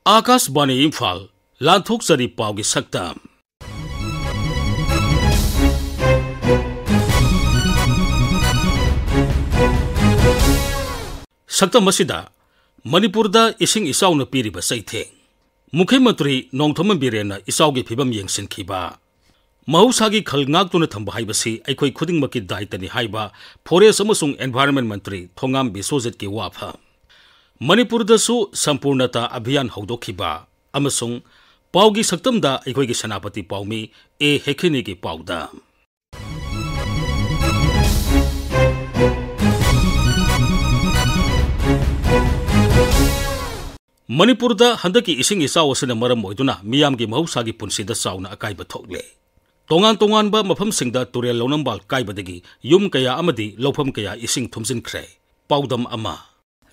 Akashvani Imphal Thokchari Paugi Saktam Saktam asida Manipurda ising isaw na piriba sa itheng. Mukhyamantri Nongthoman Birena isawgi phibam yengsinkhiba. Mahusagi khalngaktu na thamba haibasi aikhoi khudingmaki daitani haiba Forest amasung Environment Mantri Thongam Biswajit ki wafa. Manipurda su Sampurnata Abhiyan Hodokhiba amasung Paugi Saktamda aikhoi ki Sanapati Paumi A Hekhini ki pauda. Manipurda handaki ising isaw asina maram moiduna miyamgi mahusagi punsida sauna akaiba thokle. Tongan ba mafamsingda turel launambal kaibadagi yum kaya amadi lawpham kaya ising thumjinkhre. Paudam ama.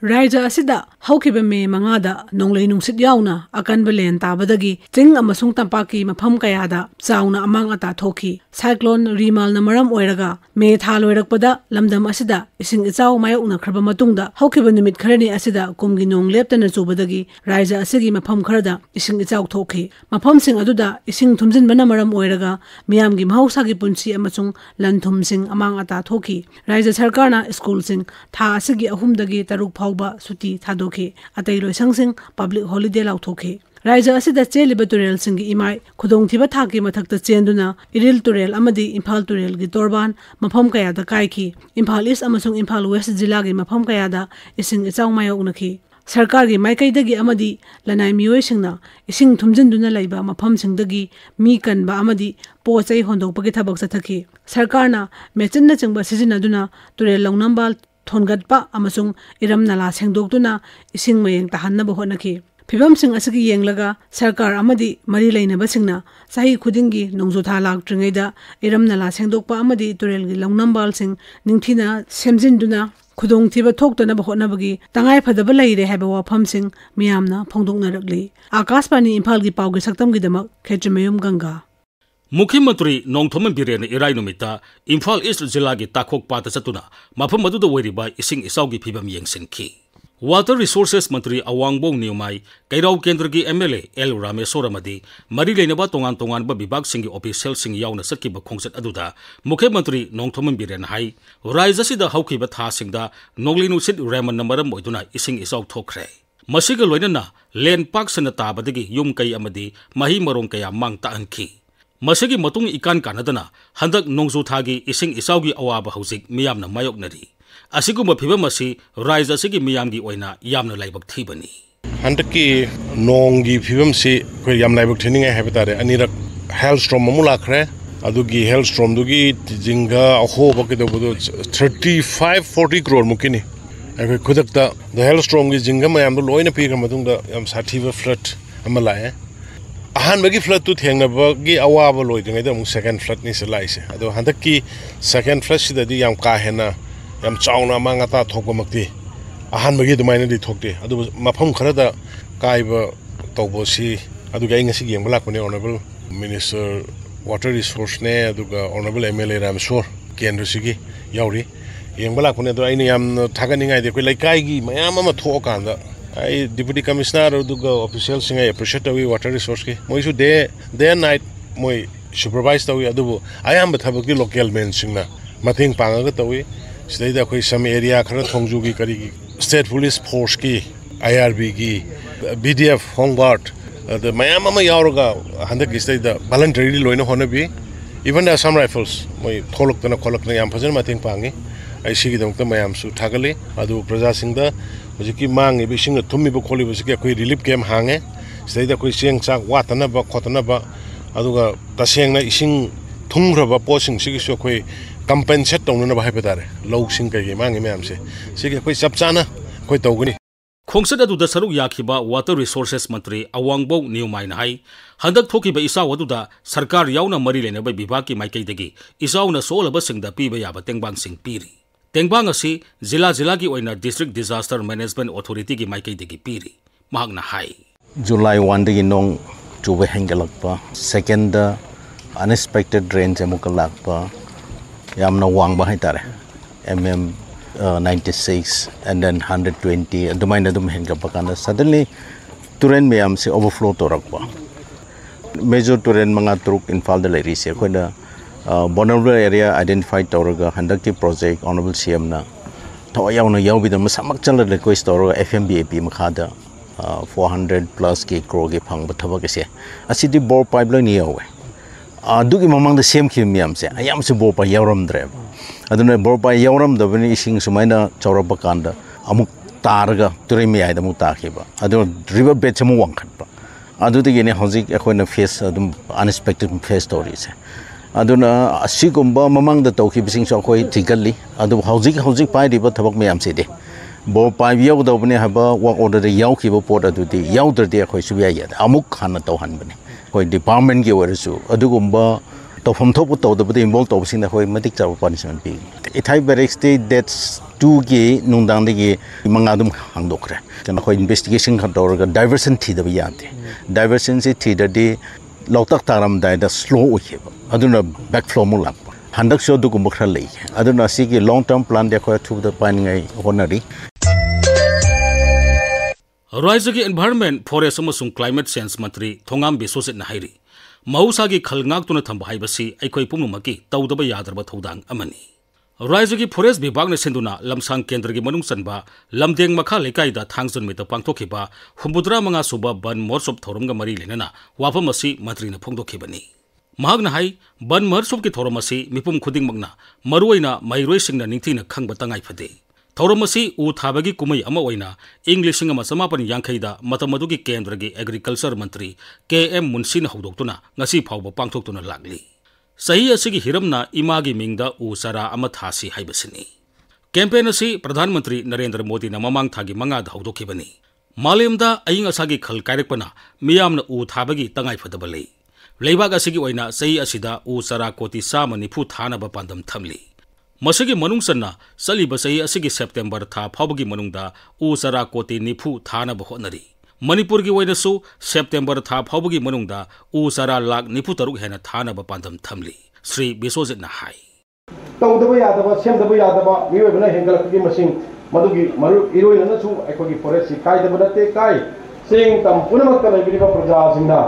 Raija asida haukiba me mangada nonglei nungsit yauna akanba len tabadagi ching amasung tampaki mafam kayada chauna amang ata thoki. Cyclone Rimal na maram oiraga me thaloirakpada lamdam asida ising ichaw mayokna khraba matungda haukiba numit kharani asida kumgi nong leptana chubadagi raija asigi mafam kharada ising ichaw thoki. Mafam sing aduda ising thumjinbana maram oiraga miyamgi mahausagi punsi amasung lanthum sing amang ata thoki. Raija sarkarna school sing tha asigi ahumdagi taruk phauba suti thadokhi atai loisang sing public holiday lauthokhi. Raija asida cheliba turel singi imai khudong thiba thaki mathakta chenduna iril turel amadi Imphal turel gi torban mafam kaya da kaiki. Imphal East amasung Imphal West jila gi mafam kaya da ising ichaw mayoknakhi. Sarkar gi maikaidagi amadi lanai miyoi singna ising thumjinduna laiba mafam singdagi mi kanba amadi pochai hondokpagi thabak chathaki. Sarkarna mechinna chingba sijinaduna turel launambal thongatpa amasung iram nala sengdoktuna ising mayeng tahannaba honaki. Phibam sing asigi yenglaga sarkar amadi mari lainaba singna sahi khudingi nongjotha laktringaida iram nala sengdokpa amadi turel gi launambal sing ningthina semjinduna khudong thiba thoktana ba honabagi tangai phadaba leire haba wafam sing miyamna phongdoknarakli. Akashvani Imphal gi paugi saktam gi damak Khejmayum Ganga. Mukhyamantri Nongthoman Birena irai numita Imphal East jila gi takhok pata chatuna mafam aduda oiriba ising isawgi phibam yengsinkhi. Water Resources Mantri Awangbong Niumai, Kairau Kendragi MLA El Ramesoramadi, Mari Lenaba Tongan ba Bibag Singi official sing yauna sakiba khongset aduda, Mukhyamantri Nongthoman Biren Hai, Raija sida haukiba tha singda Nonglinu sit Raman namaram moiduna ising isaw thokre. Masiga loinana Len Park sanata badagi yum kai amadi mahi marong kaya mang taanki. Masigi matung ikan kanadana handak nongzu thagi ising isawgi awaba hausik miyamna mayoknari. Asiguma phibam asi raija sigi miyamgi oina yamna laibak thibani. Handaki nongi phibam si koi yam laibak thining ai habitare anirak hailstorm amula khre adugi hailstorm dugi jinga aho bakido bodo 35-40 crore mukini ai khudakta the hailstorm gi jinga mayam do loina pi gamadunga yam sathiba flood amala hai ahan bagi flood tu thengna bagi awaba loidingai da mu second flood ni se laise ado handaki second flood sidadi yam ka hena yam chauna mangata thokbamakti ahan bagi dumaina di thokte adu mafam kharada kaiba tawbosi adu gai ngasi yeng balak ne honorable minister water resource ne adu ga honorable MLA Ramsor kendra sigi yauri yeng balak ne adu aini yam thagani ngai de koi laikai gi mayam ama thokanda ai deputy commissioner adu ga official singai appreciate wi water resource ki moi su day and night moi supervise tawi adu ayam bathabak di local men singna mathing panga ga tawi Sida koi some area khara thongjugi kari state police force ki IRB ki BDF home guard the mayam ama yauraga handak sida voluntarily loina honabi even the Assam rifles moi kholok na yam phajan mathing pangi ai sigi dongta mayam su thagali adu praja singda hojiki mangi bi sing thummi bo kholi bo sigi koi relief camp hange sida koi seng chak watana ba khotana ba aduga taseng na ising thungraba posing sigi so koi compensate tongna ba haibadare low sing kai mangi myamse sigi koi chapchana koi tawgani Khongsat aduda saruk yakhiba Water Resources Mantri Awangbong Niumai hai handak thokiba isaw aduda sarkar yauna mari lenaba bibaki maikaidagi isawna solaba singda piba yaba tengbang sing piri tengbang asi jila gi oina District Disaster Management Authority gi maikaidagi piri mahakna hai July 1 dagi nong chuba hengalakpa second unexpected rain jamukalakpa yamna wang ba haitare mm 96 and then 120 and domain adum henga pakana suddenly turen ma'am से overflow तौरक्पा major Tourane मंगा तुरुक Imphal the लेरी से Koyna vulnerable area identified तौरगा हंडक की project honourable CM ना तो यावना यावबिद मसमक चल request तौरगा FMBAP मखादा 400 plus की crore की फंग बथबक से असिदि बोर पाइपलाइन यावे अदुगी ममंग द सेम की मैम से अयाम से बोर पा यावरमद्रे अदुने बोर पा यावरमदबनि इसिंग सुमाइना चौरप कांदा अमुक तारगा तुरे मियाइद अमुक ताखिबा अदु रिवर बेड से वांखटबा अदुदगिने हौजिक अखोइना फेस अदुम अनएक्सपेक्टेड फेस स्टोरी से अदुना असिगुम्बा ममंग द तौखिबसिंग सो अखोइ थिगल्ली अदु हौजिक पाइदिबा थबक मैम से दे बोर पाइब यावदबने हबा वर्क ऑर्डर द यावखिबा पोट अदुदि यावद्रदि अखोइ सुबिया याद अमुक खाना तौहनबने कोई डिपार्टमेंट की ओरसु अदुगुम्बा तौफम थोप तौदबदि इन्वॉल्व तौबसिंग अखोइ मतिक चाव पनिशमेंट पि इथाइ बेरेक्स डेट्स 2 की नुंदांदगी मंगादुम हांगदोखरे कन अखोइ इन्वेस्टिगेशन खतौरगा डाइवर्सन थीदब याते डाइवर्सन से थीददि लौतक तारम दाइदा स्लो ओखेबा अदुना बैकफ्लो मु लाप हंडक सो दुगुम खरा लै अदुना सिगी लॉन्ग टर्म प्लान दे अखोइ थुब द पाइनिंgai होनरी राज्य की एनवायरनमेंट फॉरेस्ट अमसुंग क्लाइमेट चेंज मंत्री थोंगाम बिसोसित नाहाइरी मौसागी खलंगाक्तुना थंबा हाइबसी अखोइ पुंगमकी तौदबा यादरबा थौदांग अमनी राज्य की फॉरेस्ट विभाग ने सिंधुना लमसांग केंद्र की मनुंग चनबा लमदेंग मखा लेकाइदा थांगजुन मित पांगथोखिबा 85 सुबा बन मोरसोप थौरमगा मरी लेनना वाफम असी मंत्रीना फोंदोखिबनी महागना हाई बन मोरसोप की थौरम असी मिपुम खुदिंगमगना मरुइना मैरोइसिंगना निंगथिना खंगबा तंगाइ फदे थौरम असी उ थाबगी कुमई अमा ओइना इंग 1950 मतम अदुगी केंद्र की एग्रीकल्चर मंत्री KM मुंशीना हौदोक्तुना ngasi फावबा पांगथोक्तुना लागली सही असिगी हिरमना इमागी मिंगदा उ सरा अमा थासी हाइबसिनी कैंपेन असी प्रधानमंत्री नरेंद्र मोदी ना ममांग थागी मंगाद हौदोखिबनी मालेमदा अयिंग असागी खल कायरकपना मियामना उ थाबगी तंगाइ फदबा लई लेबाग असिगी ओइना सही असिदा उ सरा कोटी 190 थानबा पांदम थमली मसिगी मनुंगसन्ना सलीब सही असिगी सेप्टेम्बर था फावबगी मनुंगदा उ सरा कोटी 90 थानबा होनरी मणिपुर की वैनसु सेप्टेम्बर था फावबगी मनुंगदा उ सरा लाख 93 हेना थानबा पांदम थमली श्री बिसोजितना हाई तौदबा यादबा सेमदबा यादबा मियोबना हेंगलकगी मसिंग मदुगी मरु इरोइनसु अखोगी फॉरेस्ट कायदबा नते काय सिंग तम पुनमक लैबिबा प्रजासिंगना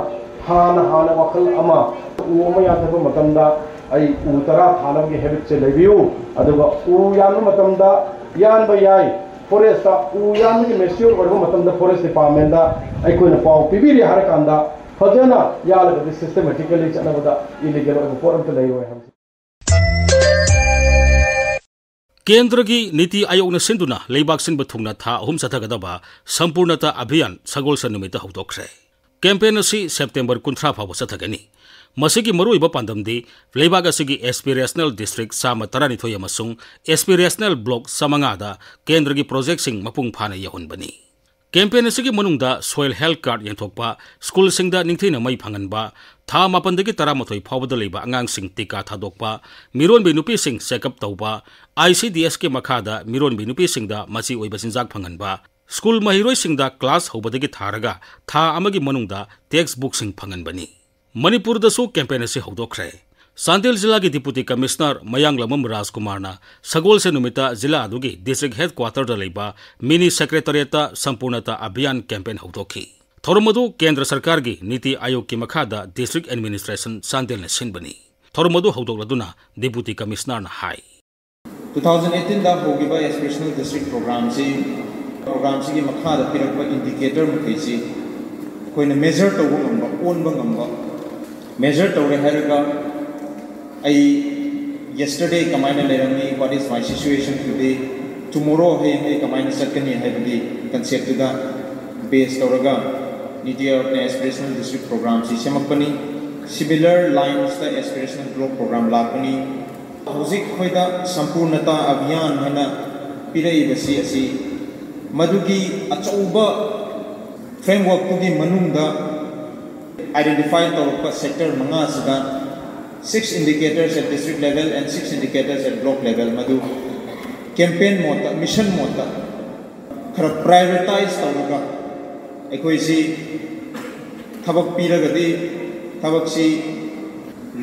हाना वखल अमा उमा यादबा मतमदा आई उ तरा थानबगी हैबिट से लैबियु अदुगा उ यान मतमदा यानबा याय फॉरेस्ट उ यान की मेच्योर ओरबा मतमदा फॉरेस्ट डिपार्टमेंट दा अखोइना पाव पिबिरि हारकांदा फजना यालगदि सिस्टमैटिकली चनबदा इलीगल ओरबा पोरमत लैरोय हम केंद्र की नीति आयोग ने सिंधुना लेबाक सिंबा थुंगना था अहुम सथगदबा संपूर्णता अभियान सगोलसन नुमित हौदोखरे कैंपेन असी सेप्टेम्बर 30 फावबा सथगनी मसिगी मरुइबा पांदमदी लेबाक असिगी एस्पिरेशनल डिस्ट्रिक्ट सामा 12 अमसुंग एस्पिरेशनल ब्लॉक समंगादा केंद्र की प्रोजेक्ट सिंग मपुंग फाना यहुनबनी कैंपेन असिगी मनुंगदा सोइल हेल्थ कार्ड यंथोकपा स्कूल सिंगदा निंगथिना मई फंगनबा था 9 13 फावबदा लेबा अंगांगसिंग टीका थादोकपा मिरोनबी नुपीसिंग चेकअप तौबा ICDS के मखादा मिरोनबी नुपीसिंगदा मची ओइबा सिंजाक फंगनबा स्कूल महिरोइसिंगदा क्लास हौबदगी थारगा था अमगी मनुंगदा टेक्स्ट बुक सिंग फंगनबनी मणिपुर दसु कैंपेन असी हौदोखरे सांतेल जिला की डिप्यूटी कमिश्नर मयांगलमम राजकुमारना सगोल से नुमिता जिला अदुगी डिस्ट्रिक्ट हेडक्वार्टर दा लेबा मिनी सेक्रेटरिएट संपूर्णता अभियान कैंपेन हौदोखी थौरमदु केंद्र सरकार की नीति आयोग की मखादा डिस्ट्रिक्ट एडमिनिस्ट्रेशन सांतेल ने सिनबनी थौरमदु हौदोकलदुना डिप्यूटी कमिश्नर ना हाई 2018 दा होगिबा एस्पिरेशनल डिस्ट्रिक्ट प्रोग्राम से की मखादा पिरकबा इंडिकेटर मखैसी कोइना मेजर तौबा ngamba ओनबा ngamba मेजर तौरे हैरगा आई yesterday कमाइना लेरमी what is my situation today tomorrow है कमाइना सकनी है बदी कंसेप्ट दा बेस तौरगा नीति आयोग ने एस्पिरेशनल डिस्ट्रिक्ट प्रोग्राम से सेमकपनी सिमिलर लाइन्स दा एस्पिरेशनल ब्लॉक प्रोग्राम लापनी हौजिक खोइदा संपूर्णता अभियान हैना पिरैबसी असि मधुगी अचौबा फ्रेमवर्क तुगी मनुंगदा आइडेंटिफाई तौरपा सेक्टर मंगा सदा 6 indicators at district level and 6 indicators at block level Madhu campaign Mota mission Mota खरा प्रायोरिटाइज तौरगा एकोइसी थबक पीरगदि थबक सी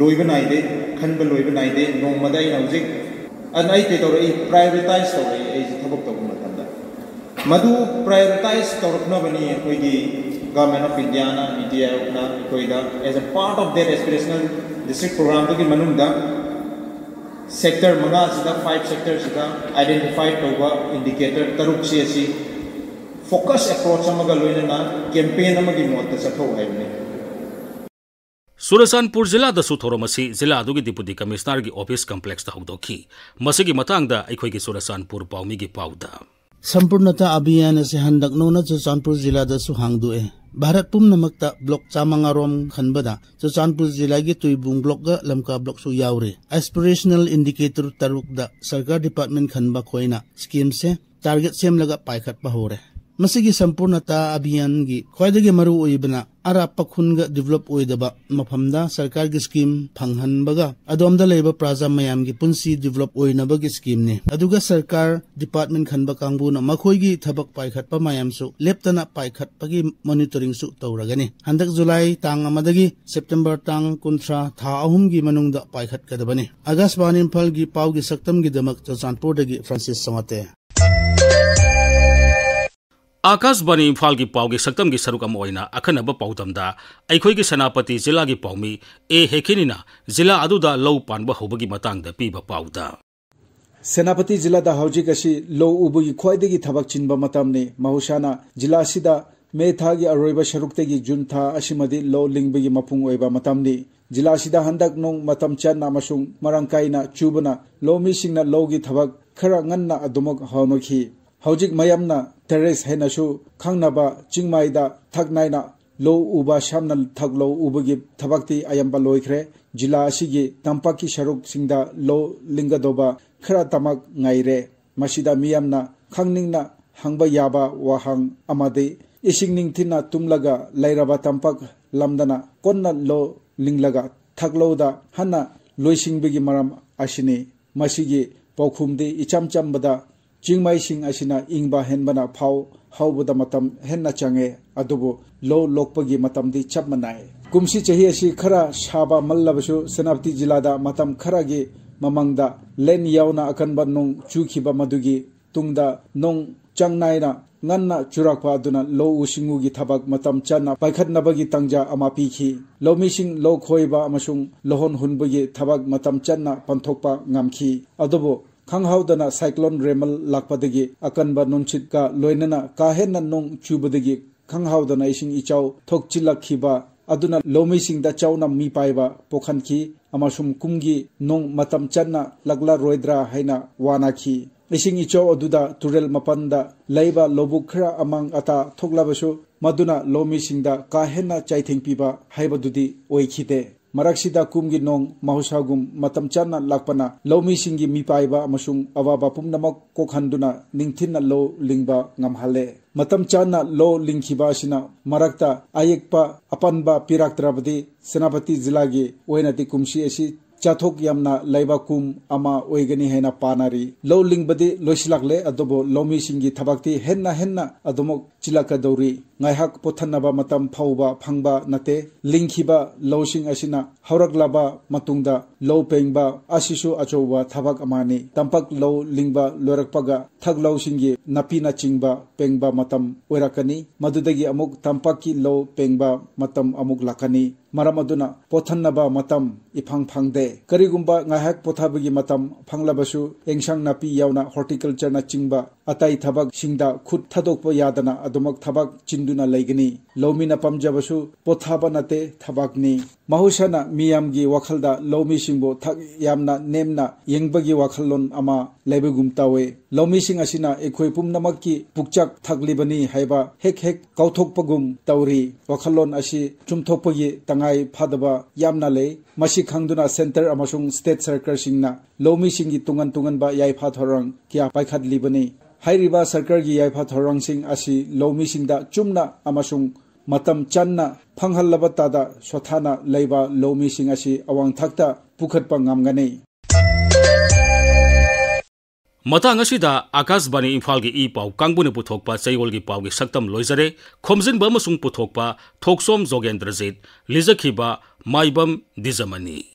लोइबनाइदे खनब लोइबनाइदे नोमदा हौजिक अनाइ के तौर प्रायोरिटाइज तौर थबक तौर मतंदा मधु prioritise तौरखनबनी अखोइगी Government of India na India na koida as a part of their aspirational district program to ki manungda sector manga sida 5 sectors sida identified toba indicator taruk si focus approach amaga loina na campaign amagi mota satho haibne Surasanpur Zilla da Suthoromasi Zilla Adugi Deputy Commissioner gi Office Complex da Hogdoki Masigi Matangda Aikoi gi Surasanpur Paumi gi Pauda Sampurnata Abhiyan se handak nona Churachandpur Zilla da su hangdue Bharat Pumnamakta block Chamangarom Khanbada Churachandpur Zilla gi Tuibung block ga Lamka block su yaure Aspirational Indicator Taruk da Sarkar Department Khanba khoina scheme se target sem laga paikhat pa hore Masigi Sampurnata Abhiyan gi khwaidagi maru oibana ara pakhun ga develop oidaba mafamda sarkar gi scheme phanghan baga adomda leba praja mayam gi punsi develop oinaba gi scheme ne aduga sarkar department khanba kangbu na makhoi gi thabak paikhat pa mayam su leptana paikhat pagi monitoring su tawragani handak July tang amadagi September tang kuntra tha ahum gi manungda paikhat kadabani Agasbani Imphal gi pau gi saktam gi damak Churachandpur dagi Francis Samate Akasbani Imphal gi Pau gi Saktam gi Sarukam Oina Akhanaba Pautamda Aikoi gi Sanapati Zilla gi Paumi Hekinina Zilla Aduda Low Panba Hobagi Matangda Piba Pauda Senapati Zilla da Haujik asi Low Ubugi Khwaidagi Thabak Chinba Matamni Mahushana Zilla Sida Metha gi Aroiba Sharuktegi Juntha Ashimadi Low Lingbagi Mapung Oiba Matamni Zilla Sida Handak Nong Matam Channa Masung Marangkaina Chubana Low Missingna Logi Thabak Khara Nganna Adumok Haunoki Haujik Mayamna Terrace Henasu Kangnaba Chingmaida Thaknaina Low Uba Shamna Thaklo Ubagi Thabakti Ayamba Loikre Jila Asigi Tampaki Sharuk Singda Low Lingadoba Khara Tamak Ngaire Mashida Miyamna Kangningna Hangba Yaba Wahang Amade Isingning Tina Tumlaga Lairaba Tampak Lamdana Konna Low Linglaga Thakloda Hana Loising Bigi Maram Ashini Mashigi Paukumdi Ichamchambada Jingmai sing asina ingba henbana phau haubuda matam henna change adubu lo lokpagi matam di chapmanai kumsi chahi asi khara shaba mallabasu Senapati Jilada matam khara gi mamangda len yauna akanba nong chukhiba madugi tungda nong changnaina nganna churakpa aduna lo usingu gi thabak matam chana paikhatnabagi tangja ama pikhi lo mising lo khoiba amasung lohon hunbagi thabak matam chana panthokpa ngamkhi adubu Khanghaudana cyclone Remal lakpadagi akanba nunchit ka loinana kahenna nong chubadagi Khanghaudana ising ichau thokchilakhiba aduna lomising da chauna mi paiba pokhanki amasum kumgi nong matam channa lagla roidra haina wanaki ising ichau aduda turel mapanda laiba lobukra amang ata thoklabasu maduna lomising da kahenna chaithengpiba haibadudi oikhide Maraksida kumgi nong mahusagum matam channa lakpana lomi singi mipaiba amasung awaba pumnamak kokhanduna ningthinna lo lingba ngamhale matam channa lo lingkhiba sina marakta ayekpa apanba piraktrabadi Senapati Zilagi oinati kumsi asi chathok yamna laiba kum ama oigani hena panari lo lingbadi loisilakle adobo lomi singi thabakti henna adomok chilaka dori ngaihak pothanaba matam phauba phangba nate lingkhiba losing asina hauraklaba matungda lo pengba asisu achoba thabak amani tampak lo lingba lorakpaga thaglo singi napina chingba pengba matam oirakani madudagi amuk tampaki lo pengba matam amuk lakani maram aduna pothannaba matam iphang phangde karigumba ngaihak pothabagi matam phanglabasu engsang napi yauna horticulture na chingba atai thabak singda khut thadokpa yadana adumak thabak chinduna laigani lomina pamjabasu pothaba nate thabakni mahushana miyamgi wakhalda lomi singbo thak yamna nemna yengbagi wakhallon ama laibagum tawe lomi sing asina ekhoi pumnamakki pukchak thaklibani haiba hek kauthokpagum tawri wakhallon asi chumthokpagi tangai phadaba yamna le masi khangduna center amasung state sarkar singna lomi singi tungan ba yaifa thorang kya paikhat libani hairiba sarkar gi yaifa thorang sing asi lomi singda chumna amasung matam channa phanghallaba tada sothana leiba lomi sing asi awang thakta pukhatpa ngamgani Matang asida Akasbani Imphal gi I pau kangbune puthokpa chaigol gi pau gi saktam loizare khomjin ba masung puthokpa Thokchom Jogendrajit Lijakhiba Maibam Dwijamani